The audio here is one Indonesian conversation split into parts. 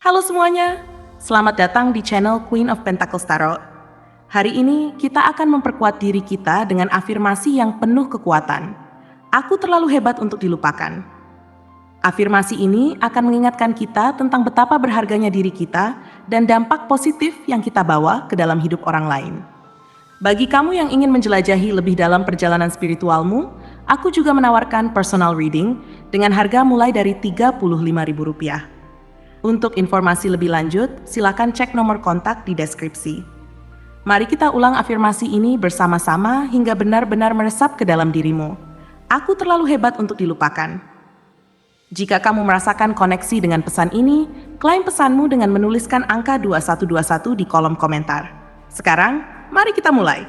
Halo semuanya, selamat datang di channel Queen of Pentacles Tarot. Hari ini kita akan memperkuat diri kita dengan afirmasi yang penuh kekuatan. Aku terlalu hebat untuk dilupakan. Afirmasi ini akan mengingatkan kita tentang betapa berharganya diri kita dan dampak positif yang kita bawa ke dalam hidup orang lain. Bagi kamu yang ingin menjelajahi lebih dalam perjalanan spiritualmu, aku juga menawarkan personal reading dengan harga mulai dari Rp35.000. Untuk informasi lebih lanjut, silakan cek nomor kontak di deskripsi. Mari kita ulang afirmasi ini bersama-sama hingga benar-benar meresap ke dalam dirimu. Aku terlalu hebat untuk dilupakan. Jika kamu merasakan koneksi dengan pesan ini, klaim pesanmu dengan menuliskan angka 2121 di kolom komentar. Sekarang, mari kita mulai.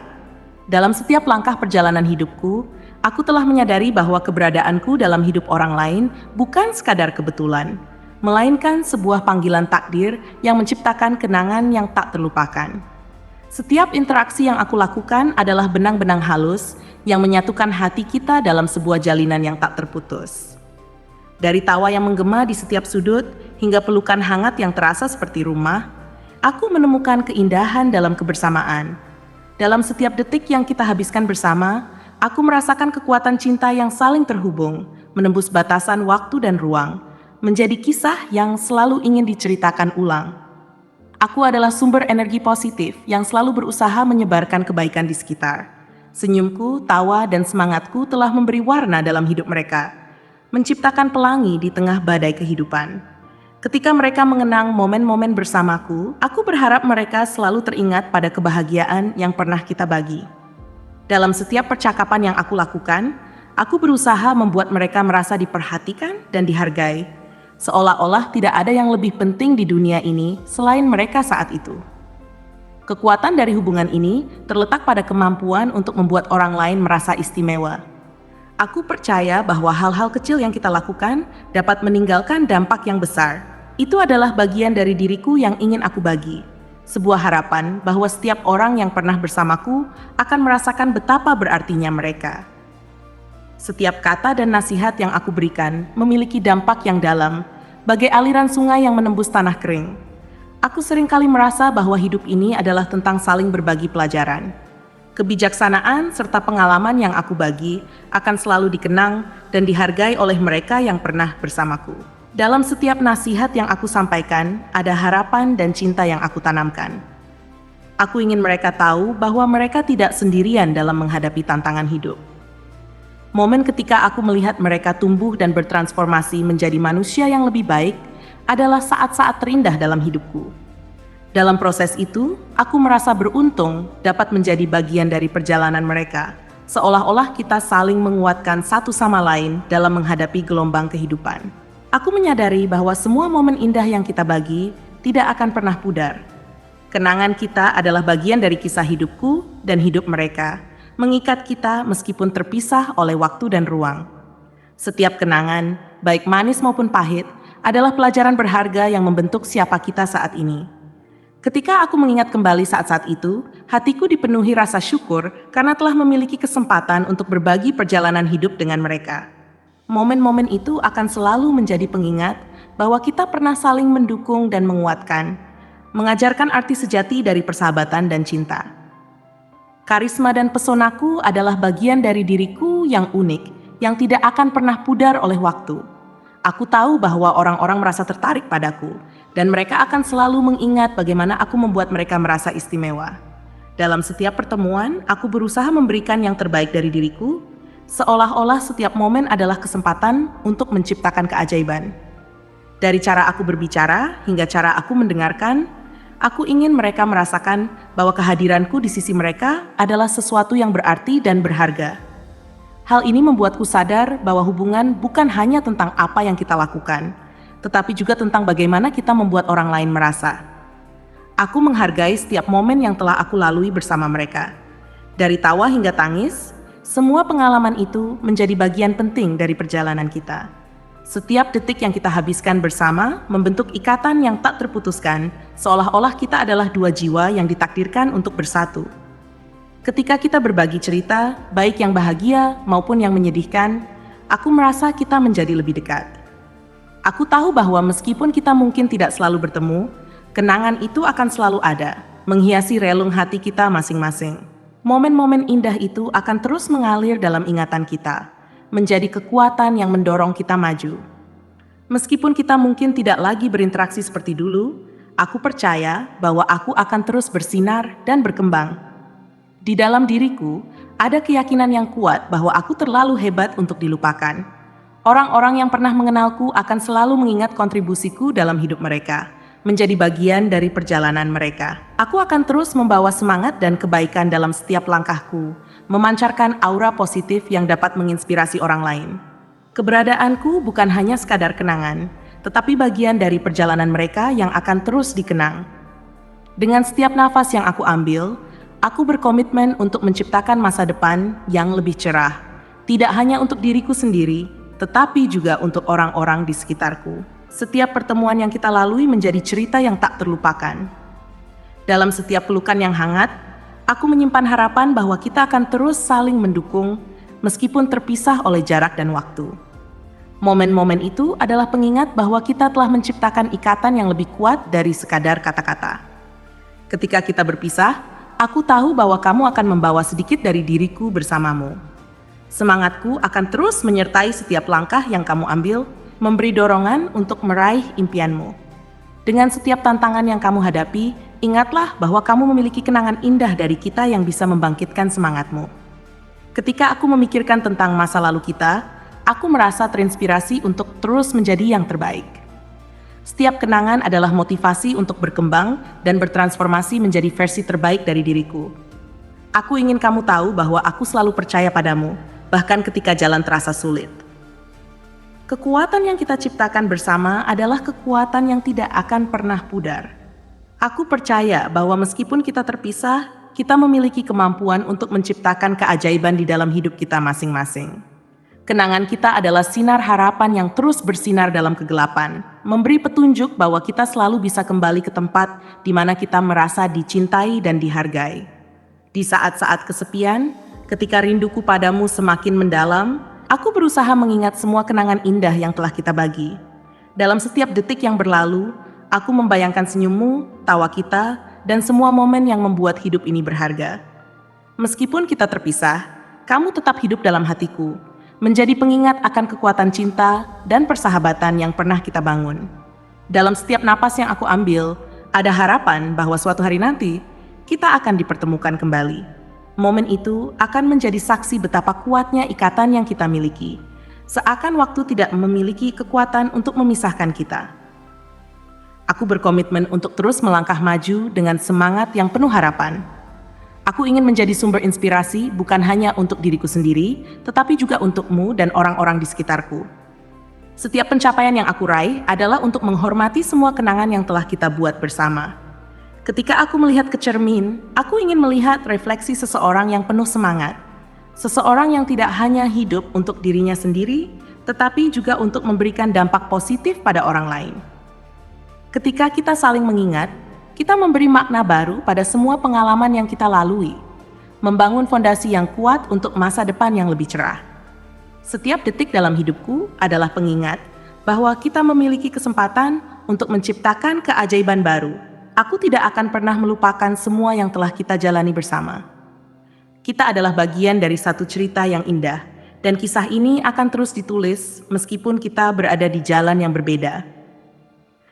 Dalam setiap langkah perjalanan hidupku, aku telah menyadari bahwa keberadaanku dalam hidup orang lain bukan sekadar kebetulan, melainkan sebuah panggilan takdir yang menciptakan kenangan yang tak terlupakan. Setiap interaksi yang aku lakukan adalah benang-benang halus yang menyatukan hati kita dalam sebuah jalinan yang tak terputus. Dari tawa yang menggema di setiap sudut hingga pelukan hangat yang terasa seperti rumah, aku menemukan keindahan dalam kebersamaan. Dalam setiap detik yang kita habiskan bersama, aku merasakan kekuatan cinta yang saling terhubung, menembus batasan waktu dan ruang, menjadi kisah yang selalu ingin diceritakan ulang. Aku adalah sumber energi positif yang selalu berusaha menyebarkan kebaikan di sekitar. Senyumku, tawa, dan semangatku telah memberi warna dalam hidup mereka, menciptakan pelangi di tengah badai kehidupan. Ketika mereka mengenang momen-momen bersamaku, aku berharap mereka selalu teringat pada kebahagiaan yang pernah kita bagi. Dalam setiap percakapan yang aku lakukan, aku berusaha membuat mereka merasa diperhatikan dan dihargai, seolah-olah tidak ada yang lebih penting di dunia ini selain mereka saat itu. Kekuatan dari hubungan ini terletak pada kemampuan untuk membuat orang lain merasa istimewa. Aku percaya bahwa hal-hal kecil yang kita lakukan dapat meninggalkan dampak yang besar. Itu adalah bagian dari diriku yang ingin aku bagi. Sebuah harapan bahwa setiap orang yang pernah bersamaku akan merasakan betapa berartinya mereka. Setiap kata dan nasihat yang aku berikan memiliki dampak yang dalam, bagai aliran sungai yang menembus tanah kering. Aku seringkali merasa bahwa hidup ini adalah tentang saling berbagi pelajaran. Kebijaksanaan serta pengalaman yang aku bagi akan selalu dikenang dan dihargai oleh mereka yang pernah bersamaku. Dalam setiap nasihat yang aku sampaikan, ada harapan dan cinta yang aku tanamkan. Aku ingin mereka tahu bahwa mereka tidak sendirian dalam menghadapi tantangan hidup. Momen ketika aku melihat mereka tumbuh dan bertransformasi menjadi manusia yang lebih baik adalah saat-saat terindah dalam hidupku. Dalam proses itu, aku merasa beruntung dapat menjadi bagian dari perjalanan mereka, seolah-olah kita saling menguatkan satu sama lain dalam menghadapi gelombang kehidupan. Aku menyadari bahwa semua momen indah yang kita bagi tidak akan pernah pudar. Kenangan kita adalah bagian dari kisah hidupku dan hidup mereka, mengikat kita meskipun terpisah oleh waktu dan ruang. Setiap kenangan, baik manis maupun pahit, adalah pelajaran berharga yang membentuk siapa kita saat ini. Ketika aku mengingat kembali saat-saat itu, hatiku dipenuhi rasa syukur karena telah memiliki kesempatan untuk berbagi perjalanan hidup dengan mereka. Momen-momen itu akan selalu menjadi pengingat bahwa kita pernah saling mendukung dan menguatkan, mengajarkan arti sejati dari persahabatan dan cinta. Karisma dan pesonaku adalah bagian dari diriku yang unik, yang tidak akan pernah pudar oleh waktu. Aku tahu bahwa orang-orang merasa tertarik padaku, dan mereka akan selalu mengingat bagaimana aku membuat mereka merasa istimewa. Dalam setiap pertemuan, aku berusaha memberikan yang terbaik dari diriku, seolah-olah setiap momen adalah kesempatan untuk menciptakan keajaiban. Dari cara aku berbicara hingga cara aku mendengarkan, aku ingin mereka merasakan bahwa kehadiranku di sisi mereka adalah sesuatu yang berarti dan berharga. Hal ini membuatku sadar bahwa hubungan bukan hanya tentang apa yang kita lakukan, tetapi juga tentang bagaimana kita membuat orang lain merasa. Aku menghargai setiap momen yang telah aku lalui bersama mereka. Dari tawa hingga tangis, semua pengalaman itu menjadi bagian penting dari perjalanan kita. Setiap detik yang kita habiskan bersama membentuk ikatan yang tak terputuskan, seolah-olah kita adalah dua jiwa yang ditakdirkan untuk bersatu. Ketika kita berbagi cerita, baik yang bahagia maupun yang menyedihkan, aku merasa kita menjadi lebih dekat. Aku tahu bahwa meskipun kita mungkin tidak selalu bertemu, kenangan itu akan selalu ada, menghiasi relung hati kita masing-masing. Momen-momen indah itu akan terus mengalir dalam ingatan kita, menjadi kekuatan yang mendorong kita maju. Meskipun kita mungkin tidak lagi berinteraksi seperti dulu, aku percaya bahwa aku akan terus bersinar dan berkembang. Di dalam diriku, ada keyakinan yang kuat bahwa aku terlalu hebat untuk dilupakan. Orang-orang yang pernah mengenalku akan selalu mengingat kontribusiku dalam hidup mereka, menjadi bagian dari perjalanan mereka. Aku akan terus membawa semangat dan kebaikan dalam setiap langkahku, memancarkan aura positif yang dapat menginspirasi orang lain. Keberadaanku bukan hanya sekadar kenangan, tetapi bagian dari perjalanan mereka yang akan terus dikenang. Dengan setiap nafas yang aku ambil, aku berkomitmen untuk menciptakan masa depan yang lebih cerah, tidak hanya untuk diriku sendiri, tetapi juga untuk orang-orang di sekitarku. Setiap pertemuan yang kita lalui menjadi cerita yang tak terlupakan. Dalam setiap pelukan yang hangat, aku menyimpan harapan bahwa kita akan terus saling mendukung meskipun terpisah oleh jarak dan waktu. Momen-momen itu adalah pengingat bahwa kita telah menciptakan ikatan yang lebih kuat dari sekadar kata-kata. Ketika kita berpisah, aku tahu bahwa kamu akan membawa sedikit dari diriku bersamamu. Semangatku akan terus menyertai setiap langkah yang kamu ambil, memberi dorongan untuk meraih impianmu. Dengan setiap tantangan yang kamu hadapi, ingatlah bahwa kamu memiliki kenangan indah dari kita yang bisa membangkitkan semangatmu. Ketika aku memikirkan tentang masa lalu kita, aku merasa terinspirasi untuk terus menjadi yang terbaik. Setiap kenangan adalah motivasi untuk berkembang dan bertransformasi menjadi versi terbaik dari diriku. Aku ingin kamu tahu bahwa aku selalu percaya padamu, bahkan ketika jalan terasa sulit. Kekuatan yang kita ciptakan bersama adalah kekuatan yang tidak akan pernah pudar. Aku percaya bahwa meskipun kita terpisah, kita memiliki kemampuan untuk menciptakan keajaiban di dalam hidup kita masing-masing. Kenangan kita adalah sinar harapan yang terus bersinar dalam kegelapan, memberi petunjuk bahwa kita selalu bisa kembali ke tempat di mana kita merasa dicintai dan dihargai. Di saat-saat kesepian, ketika rinduku padamu semakin mendalam, aku berusaha mengingat semua kenangan indah yang telah kita bagi. Dalam setiap detik yang berlalu, aku membayangkan senyummu, tawa kita, dan semua momen yang membuat hidup ini berharga. Meskipun kita terpisah, kamu tetap hidup dalam hatiku, menjadi pengingat akan kekuatan cinta dan persahabatan yang pernah kita bangun. Dalam setiap napas yang aku ambil, ada harapan bahwa suatu hari nanti, kita akan dipertemukan kembali. Momen itu akan menjadi saksi betapa kuatnya ikatan yang kita miliki, seakan waktu tidak memiliki kekuatan untuk memisahkan kita. Aku berkomitmen untuk terus melangkah maju dengan semangat yang penuh harapan. Aku ingin menjadi sumber inspirasi bukan hanya untuk diriku sendiri, tetapi juga untukmu dan orang-orang di sekitarku. Setiap pencapaian yang aku raih adalah untuk menghormati semua kenangan yang telah kita buat bersama. Ketika aku melihat ke cermin, aku ingin melihat refleksi seseorang yang penuh semangat. Seseorang yang tidak hanya hidup untuk dirinya sendiri, tetapi juga untuk memberikan dampak positif pada orang lain. Ketika kita saling mengingat, kita memberi makna baru pada semua pengalaman yang kita lalui, membangun fondasi yang kuat untuk masa depan yang lebih cerah. Setiap detik dalam hidupku adalah pengingat bahwa kita memiliki kesempatan untuk menciptakan keajaiban baru. Aku tidak akan pernah melupakan semua yang telah kita jalani bersama. Kita adalah bagian dari satu cerita yang indah, dan kisah ini akan terus ditulis meskipun kita berada di jalan yang berbeda.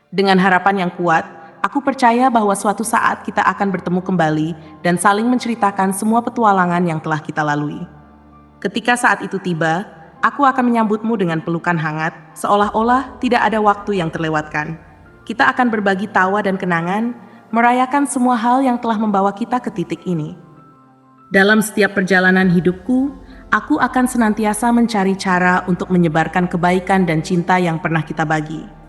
Dengan harapan yang kuat, aku percaya bahwa suatu saat kita akan bertemu kembali dan saling menceritakan semua petualangan yang telah kita lalui. Ketika saat itu tiba, aku akan menyambutmu dengan pelukan hangat, seolah-olah tidak ada waktu yang terlewatkan. Kita akan berbagi tawa dan kenangan, merayakan semua hal yang telah membawa kita ke titik ini. Dalam setiap perjalanan hidupku, aku akan senantiasa mencari cara untuk menyebarkan kebaikan dan cinta yang pernah kita bagi.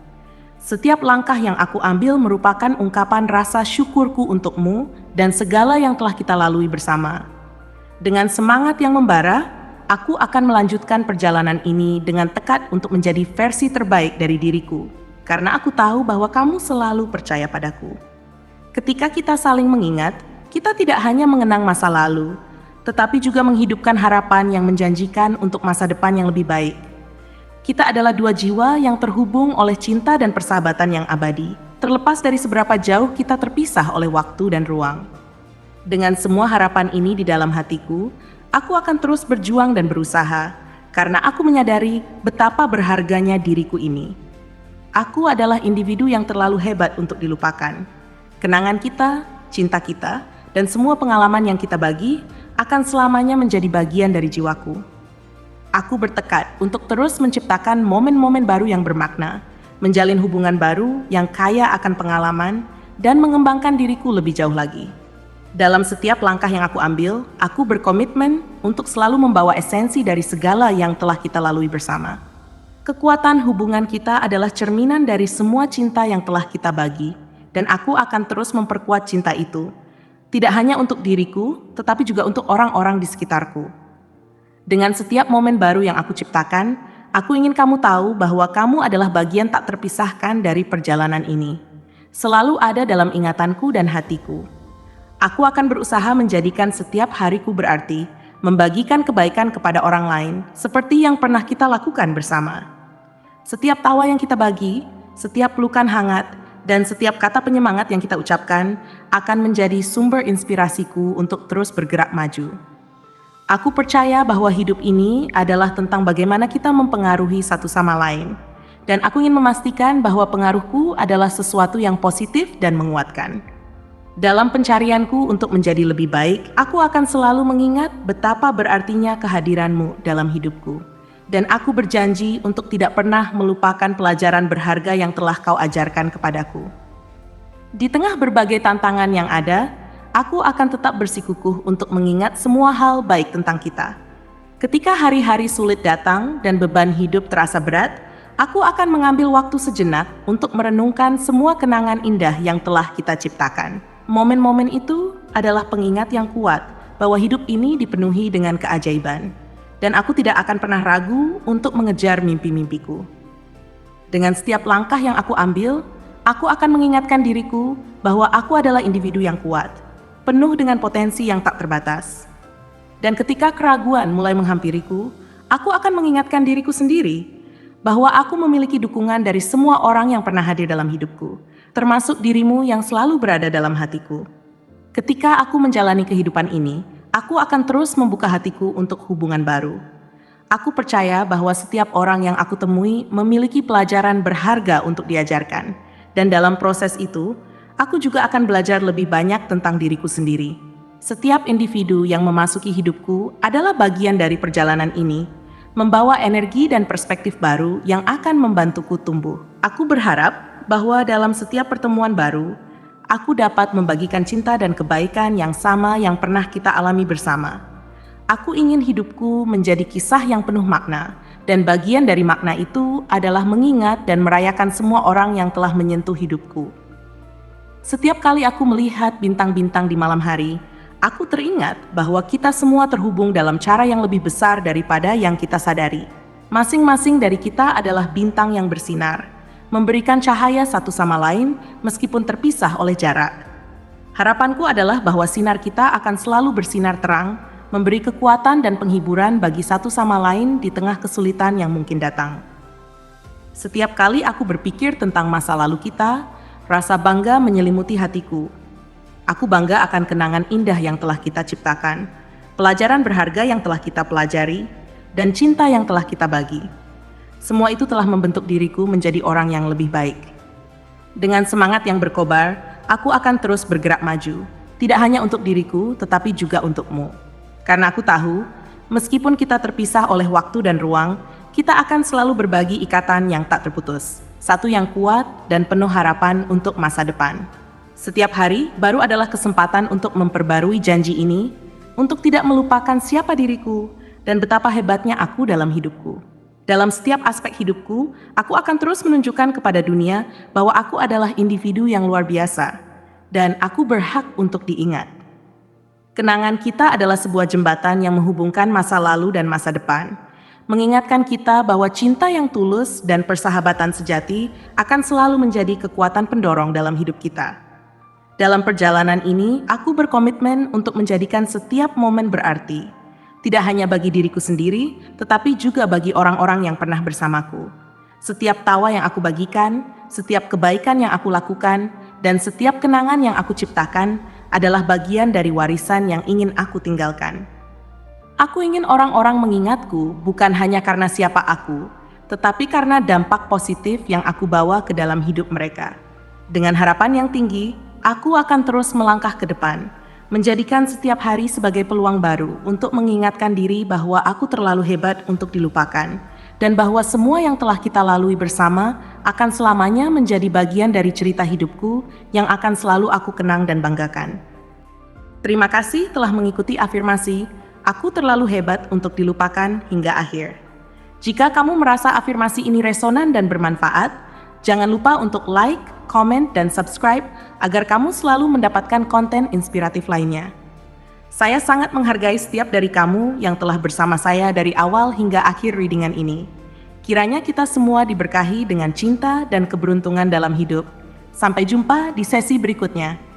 Setiap langkah yang aku ambil merupakan ungkapan rasa syukurku untukmu dan segala yang telah kita lalui bersama. Dengan semangat yang membara, aku akan melanjutkan perjalanan ini dengan tekad untuk menjadi versi terbaik dari diriku. Karena aku tahu bahwa kamu selalu percaya padaku. Ketika kita saling mengingat, kita tidak hanya mengenang masa lalu, tetapi juga menghidupkan harapan yang menjanjikan untuk masa depan yang lebih baik. Kita adalah dua jiwa yang terhubung oleh cinta dan persahabatan yang abadi, terlepas dari seberapa jauh kita terpisah oleh waktu dan ruang. Dengan semua harapan ini di dalam hatiku, aku akan terus berjuang dan berusaha, karena aku menyadari betapa berharganya diriku ini. Aku adalah individu yang terlalu hebat untuk dilupakan. Kenangan kita, cinta kita, dan semua pengalaman yang kita bagi akan selamanya menjadi bagian dari jiwaku. Aku bertekad untuk terus menciptakan momen-momen baru yang bermakna, menjalin hubungan baru yang kaya akan pengalaman, dan mengembangkan diriku lebih jauh lagi. Dalam setiap langkah yang aku ambil, aku berkomitmen untuk selalu membawa esensi dari segala yang telah kita lalui bersama. Kekuatan hubungan kita adalah cerminan dari semua cinta yang telah kita bagi, dan aku akan terus memperkuat cinta itu, tidak hanya untuk diriku, tetapi juga untuk orang-orang di sekitarku. Dengan setiap momen baru yang aku ciptakan, aku ingin kamu tahu bahwa kamu adalah bagian tak terpisahkan dari perjalanan ini. Selalu ada dalam ingatanku dan hatiku. Aku akan berusaha menjadikan setiap hariku berarti, membagikan kebaikan kepada orang lain, seperti yang pernah kita lakukan bersama. Setiap tawa yang kita bagi, setiap pelukan hangat, dan setiap kata penyemangat yang kita ucapkan akan menjadi sumber inspirasiku untuk terus bergerak maju. Aku percaya bahwa hidup ini adalah tentang bagaimana kita mempengaruhi satu sama lain, dan aku ingin memastikan bahwa pengaruhku adalah sesuatu yang positif dan menguatkan. Dalam pencarianku untuk menjadi lebih baik, aku akan selalu mengingat betapa berartinya kehadiranmu dalam hidupku, dan aku berjanji untuk tidak pernah melupakan pelajaran berharga yang telah kau ajarkan kepadaku. Di tengah berbagai tantangan yang ada, aku akan tetap bersikukuh untuk mengingat semua hal baik tentang kita. Ketika hari-hari sulit datang dan beban hidup terasa berat, aku akan mengambil waktu sejenak untuk merenungkan semua kenangan indah yang telah kita ciptakan. Momen-momen itu adalah pengingat yang kuat bahwa hidup ini dipenuhi dengan keajaiban, dan aku tidak akan pernah ragu untuk mengejar mimpi-mimpiku. Dengan setiap langkah yang aku ambil, aku akan mengingatkan diriku bahwa aku adalah individu yang kuat, penuh dengan potensi yang tak terbatas. Dan ketika keraguan mulai menghampiriku, aku akan mengingatkan diriku sendiri bahwa aku memiliki dukungan dari semua orang yang pernah hadir dalam hidupku, termasuk dirimu yang selalu berada dalam hatiku. Ketika aku menjalani kehidupan ini, aku akan terus membuka hatiku untuk hubungan baru. Aku percaya bahwa setiap orang yang aku temui memiliki pelajaran berharga untuk diajarkan, dan dalam proses itu, aku juga akan belajar lebih banyak tentang diriku sendiri. Setiap individu yang memasuki hidupku adalah bagian dari perjalanan ini, membawa energi dan perspektif baru yang akan membantuku tumbuh. Aku berharap bahwa dalam setiap pertemuan baru, aku dapat membagikan cinta dan kebaikan yang sama yang pernah kita alami bersama. Aku ingin hidupku menjadi kisah yang penuh makna, dan bagian dari makna itu adalah mengingat dan merayakan semua orang yang telah menyentuh hidupku. Setiap kali aku melihat bintang-bintang di malam hari, aku teringat bahwa kita semua terhubung dalam cara yang lebih besar daripada yang kita sadari. Masing-masing dari kita adalah bintang yang bersinar, memberikan cahaya satu sama lain meskipun terpisah oleh jarak. Harapanku adalah bahwa sinar kita akan selalu bersinar terang, memberi kekuatan dan penghiburan bagi satu sama lain di tengah kesulitan yang mungkin datang. Setiap kali aku berpikir tentang masa lalu kita, rasa bangga menyelimuti hatiku. Aku bangga akan kenangan indah yang telah kita ciptakan, pelajaran berharga yang telah kita pelajari, dan cinta yang telah kita bagi. Semua itu telah membentuk diriku menjadi orang yang lebih baik. Dengan semangat yang berkobar, aku akan terus bergerak maju, tidak hanya untuk diriku, tetapi juga untukmu. Karena aku tahu, meskipun kita terpisah oleh waktu dan ruang, kita akan selalu berbagi ikatan yang tak terputus, satu yang kuat dan penuh harapan untuk masa depan. Setiap hari baru adalah kesempatan untuk memperbarui janji ini, untuk tidak melupakan siapa diriku dan betapa hebatnya aku dalam hidupku. Dalam setiap aspek hidupku, aku akan terus menunjukkan kepada dunia bahwa aku adalah individu yang luar biasa, dan aku berhak untuk diingat. Kenangan kita adalah sebuah jembatan yang menghubungkan masa lalu dan masa depan, mengingatkan kita bahwa cinta yang tulus dan persahabatan sejati akan selalu menjadi kekuatan pendorong dalam hidup kita. Dalam perjalanan ini, aku berkomitmen untuk menjadikan setiap momen berarti, Tidak hanya bagi diriku sendiri, tetapi juga bagi orang-orang yang pernah bersamaku. Setiap tawa yang aku bagikan, setiap kebaikan yang aku lakukan, dan setiap kenangan yang aku ciptakan adalah bagian dari warisan yang ingin aku tinggalkan. Aku ingin orang-orang mengingatku bukan hanya karena siapa aku, tetapi karena dampak positif yang aku bawa ke dalam hidup mereka. Dengan harapan yang tinggi, aku akan terus melangkah ke depan, menjadikan setiap hari sebagai peluang baru untuk mengingatkan diri bahwa aku terlalu hebat untuk dilupakan, dan bahwa semua yang telah kita lalui bersama akan selamanya menjadi bagian dari cerita hidupku yang akan selalu aku kenang dan banggakan. Terima kasih telah mengikuti afirmasi, aku terlalu hebat untuk dilupakan hingga akhir. Jika kamu merasa afirmasi ini resonan dan bermanfaat, jangan lupa untuk like, komen, dan subscribe agar kamu selalu mendapatkan konten inspiratif lainnya. Saya sangat menghargai setiap dari kamu yang telah bersama saya dari awal hingga akhir readingan ini. Kiranya kita semua diberkahi dengan cinta dan keberuntungan dalam hidup. Sampai jumpa di sesi berikutnya.